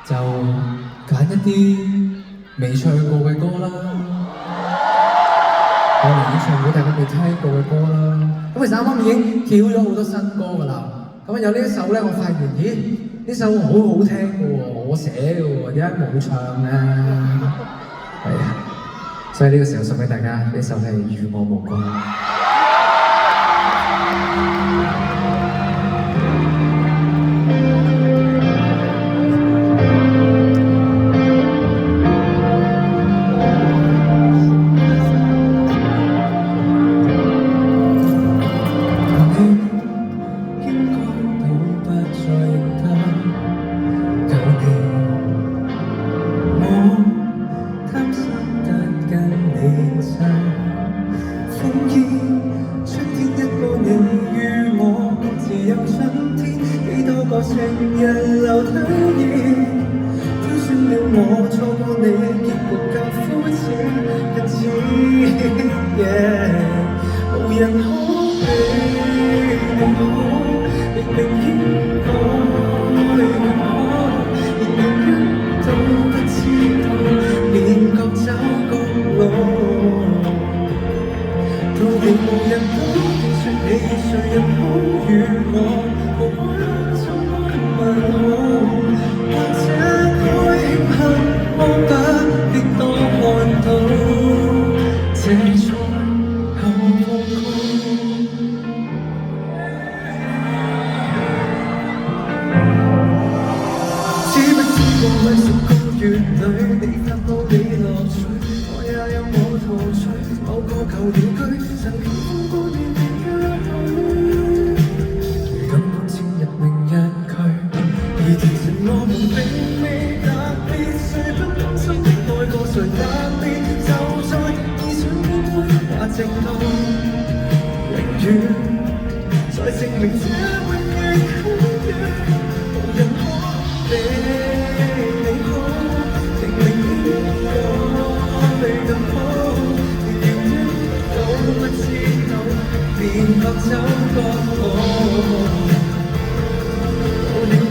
就揀一啲未唱過嘅歌啦，可能演唱會大家未聽過嘅歌啦。咁其實啱啱已經跳咗好多新歌㗎啦。咁有呢一首咧，我發現咦呢首好好聽嘅喎，我寫嘅喎，點解冇唱咧？係啊，所以呢個時候送俾大家，呢首係與我無關。情人流體現，挑選了我，錯過你，結局更膚淺，更似無人可比你好，明明應該更好，仍然一到不知道，便各找角落，到底無人可定說你誰人好與我無關。或者該慶幸我不必多看到這賽後報告。知不知過去10個月裏，你發佈你樂趣，我也有我陶醉。某個舊鳥居，曾經風光變變家去，根本前日明日佢。而其實我們並未特別，誰不甘心的愛過誰特別，就在意想天開或靜道，寧願再證明這永遠好遠，無人可比你好，明明應該更好，仍然一到不知道，便各走各路。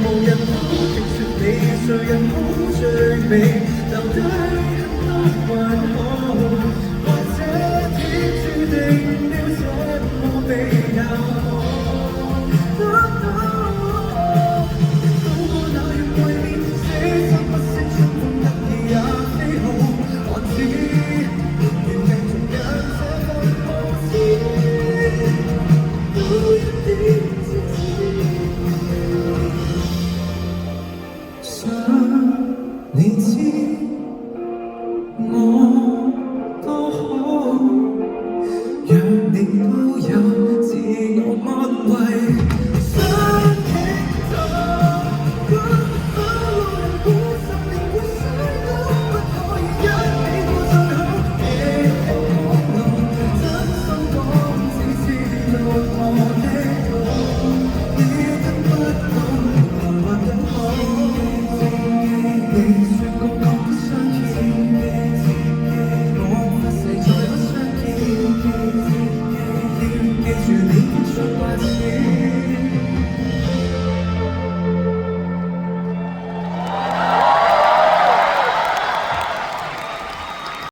無人可定說你誰人好最美，留低很多還好，或者天注定了這麼被遊學。到我那樣為你死心不息，春風得意也非好，我知願繼續讓這份無知多一點支持。你知我多好，若你都有自我安慰，想傾到路人估10年會衰到不可以一起過最好，亦有可能真心講只知道我的好，你更不懂還更好。你說過講不相見，我發誓再不相見，要記住你說話時。